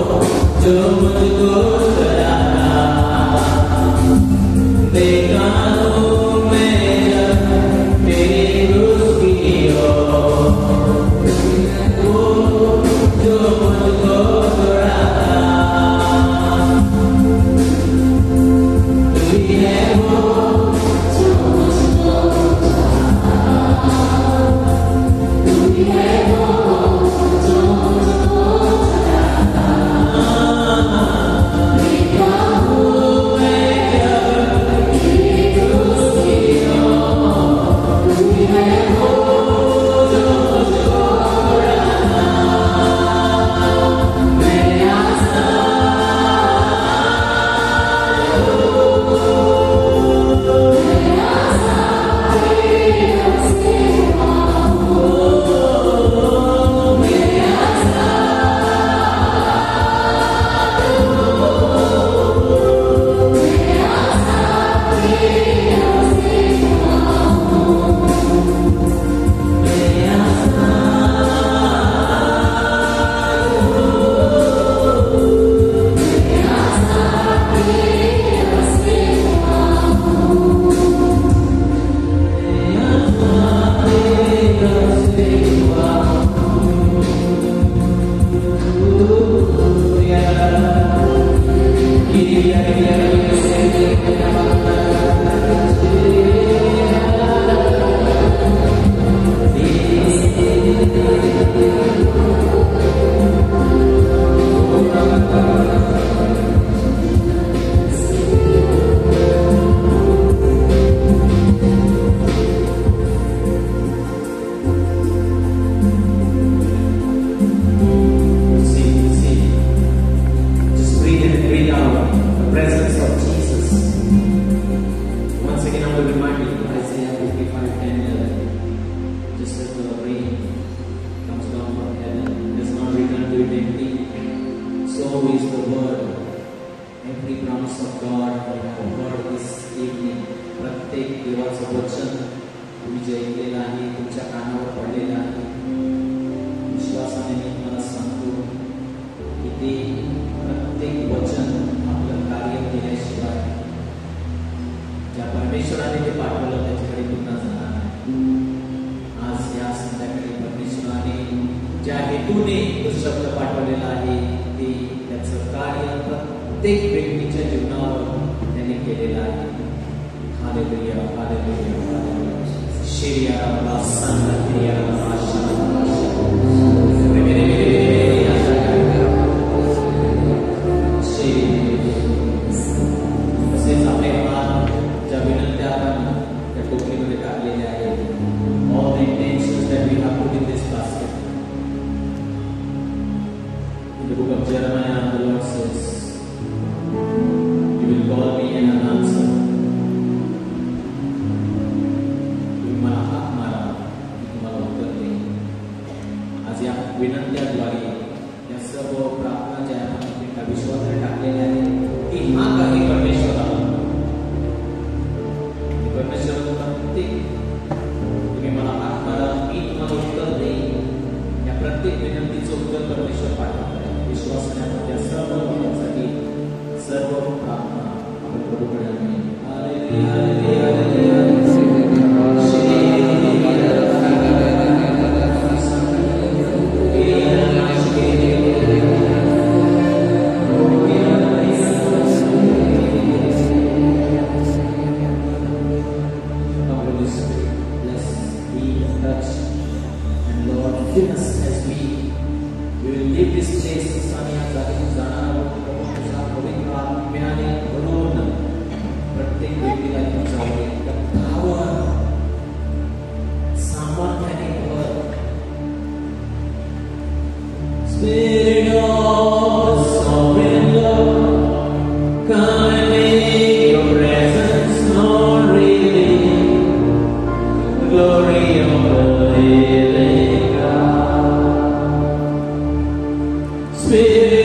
तूने तो शब्द पाठवलेला आहे ते त्याचं कार्य प्रत्येक व्यक्तीच्या जीवनावर त्यांनी केलेलं आहे. Hallelujah, hallelujah, hallelujah. शिरिया सांगा क्रिया तसेच आपले हात ज्या विनंत्या आपण त्या टोपलीमध्ये टाकलेल्या आहेत. All the intentions that we have put in this basket. In the book of Jeremiah, the Lord says, "You will call me and I'll answer." तुम्ही मला हाक मारा, मी तुम्हाला उत्तर देईन. आज या विनंत्याद्वारे या सर्व प्रार्थना ज्या आपण एका विश्वासाने टाकलेल्या आहेत, ही हाक आहे परमेश्वराला. परमेश्वर प्रत्येक मला हाक मारा, मी तुम्हाला उत्तर देईन. या प्रत्येक विनंतीचं उत्तर परमेश्वर पाठवत आहे. विश्वासाने आपण त्या सर्व विनंतीसाठी सर्व प्रार्थना आपण प्रभूकडे आणली. Hallelujah, hallelujah, hallelujah. Spirit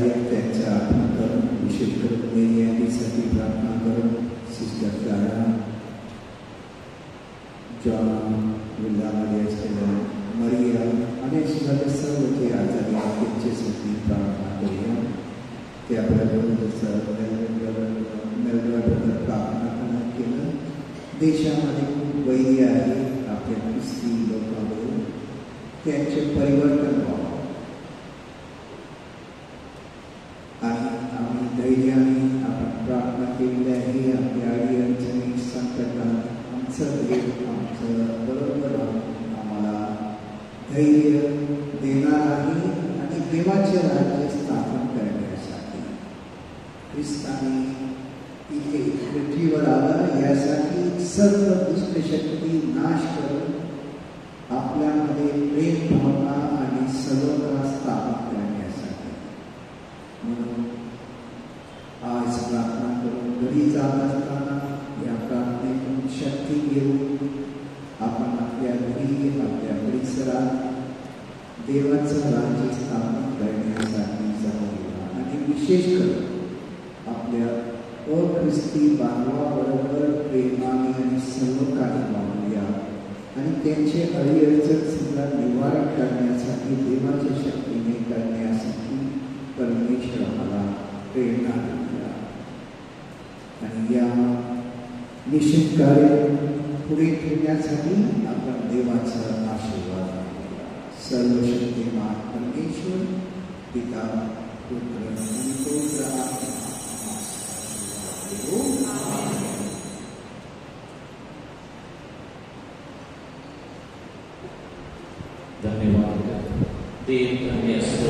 आहेत त्यांच्या आठवण करून, विशेष करून मेरियासाठी प्रार्थना करून, सिस्टर क्लारा, जॉन, वृंदामध्ये असलेल्या मरिया आणि सर्व जे आजारी आहेत त्यांच्यासाठी प्रार्थना करूया. ते आपल्याबरोबर प्रार्थना केलं. देशामध्ये खूप वैर्य आहे आपल्या ख्रिस्ती लोकांबरोबर, त्यांचे परिवर्तन व्हावं आणि आम्ही धैर्याने आपण प्रार्थना केलेली आहे. आपल्या अडचणी संकटात आमचं देव आमचं बरोबर आम्हाला धैर्य देणार आहे आणि देवाचे राज्य स्थापन करण्यासाठी ख्रिस्ताने इथे पृथ्वीवर आला, यासाठी सर्व दुष्टशक्ती नाश करून आपल्यामध्ये प्रेम भावना आणि सर्वता स्थापन करण्यासाठी. म्हणून आज प्रार्थना करून घरी जात असताना या प्रार्थनेतून शक्ती घेऊन आपण आपल्या घरी, आपल्या परिसरात देवाचं राज्य स्थापन करण्यासाठी जाऊया आणि विशेष करून आपल्या अख्रिस्ती बांधवाबरोबर प्रेमाने आणि सर्व काही वागूया आणि त्यांचे अडीअडचण सुद्धा निवारण करण्यासाठी, देवाच्या शक्तीने करण्यासाठी परमेश्वराला प्रेरणा देऊया आणि या निश्चित कार्य पुढे ठेवण्यासाठी आपण देवाचा आशीर्वाद मागूया. सर्वशक्तिमान परमेश्वर पिता, पुत्र आणि पवित्र आत्मा. धन्यवाद. देव धन्य असो,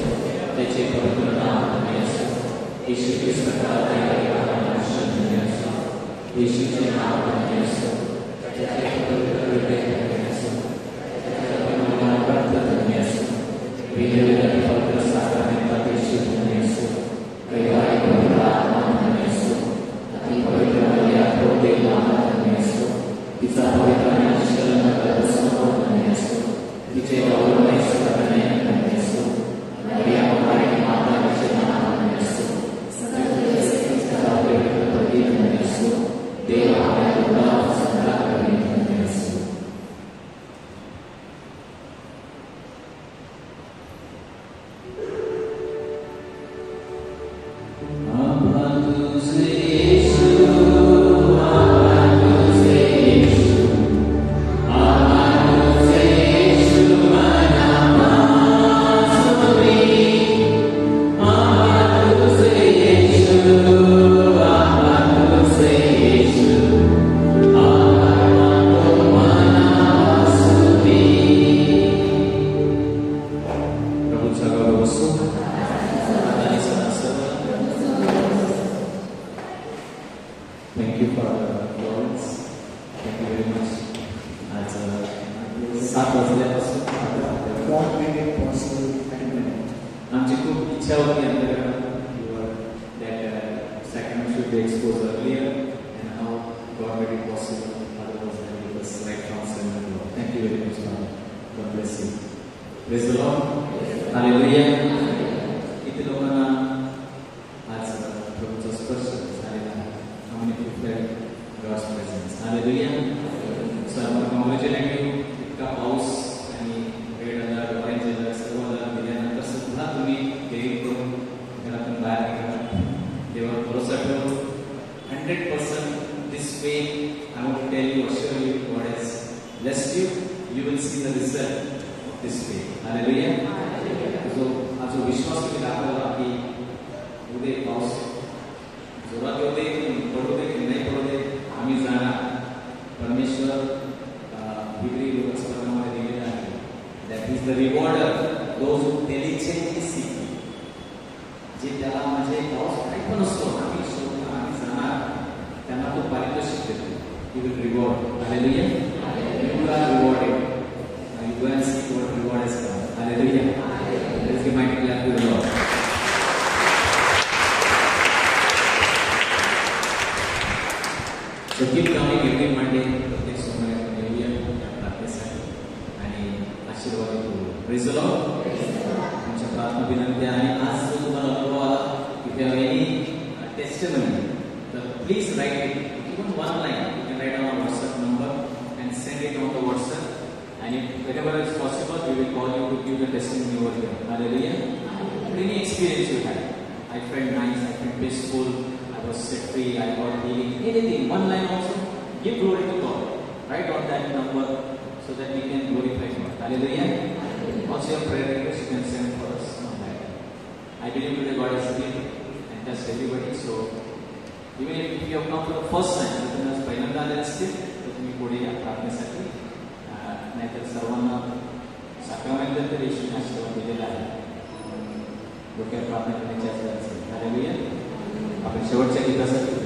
त्याचे पवित्र नाम धन्य असो. येशू ख्रिस्ताचा धन्य असो, येशूचे नाव धन्य असो, त्याचे पवित्र हृदय धन्य असो, त्याच्या पवित्र रक्त धन्य असो, वेगवेगळ्या पवित्र साक्रामेंटात येशू धन्य असो, वैवाहिक पवित्र आत्मा धन्य असो, अति पवित्र मर्या देव नाम धन्य असो, तिचा पवित्र आणि शरण समूह धन्य असो, तिचे गौरवमय सगळ्यांना धन्य असो, मरिया हमारी माता तिचे नाम धन्य असो, सदा पवित्र पती धन्य असो, देव आपल्या गुणावर सदा करी धन्य असो. आमची खूप इच्छा होती that sacrament should be exposed earlier, and how God made it possible. Otherwise, it was right from 7 o'clock. Thank you very much, Lord. God bless you. Praise the Lord. Hallelujah. किती लोकांना आज प्रभूचा स्पर्श झालेला आहे. How many people felt God's presence? Hallelujah. So I want to congratulate you. इतका पाऊस आणि red alert, orange alert सर्व alert दिल्यानंतर सुद्धा तुम्ही देवी करून घरातून बाहेर निघाला. देवावर भरोसा ठेवून 100% this way. I want to tell you, assure you, God has blessed you. You will see the result of this way. Hallelujah. So आज विश्वास तुम्ही दाखवला की उद्या पाऊस जोरात येऊ दे, पडू दे की नाही पडू दे, आम्ही जाणार. परमेश्वर हिब्री लोकस्पर्धामध्ये दिलेला आहे. That is the rewarder those who diligently seek me. जे त्याला म्हणजे पाऊस काही पण असतो, आम्ही शोधणार, आम्ही जाणार, त्यांना तो पारितोषिक देतो. He will reward. Hallelujah. You are rewarded. You go and see what reward has come. Hallelujah. Let's give mighty clap to the Lord. So keep coming every Monday. प्रत्येक सोमवारी आपण येऊया या प्रार्थनेसाठी आणि आशीर्वाद घेऊ. Praise the Lord. तुमच्या प्रार्थना विनंती आणि आज जो तुम्हाला अनुभव आला testimony, please write it, even one line. You can write on our WhatsApp number and send it on the WhatsApp. And if whenever is possible, we will call you to give the testimony over here. Hallelujah. Any experience you had, I felt nice, I felt peaceful, I was set free, I got healing, anything, one line also, give glory to God. Write on that number so that we can glorify God. Hallelujah. Also your prayer request you can send for us on that. I believe today God has healed and touched everybody. So even if you have come for the first time, तुम्ही पहिल्यांदा आले असतील तर तुम्ही पुढे या प्रार्थनेसाठी. नाहीतर सर्वांना साक्रमेंट तर येशूने आशीर्वाद दिलेला आहे. डोक्यात प्रार्थना करण्याची असेल. हालेलुया. आपण शेवटच्या गीतासाठी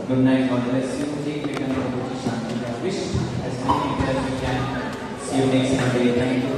Good night, God bless you. Take the position. Wish as many as you can. See you next Sunday. Thank you.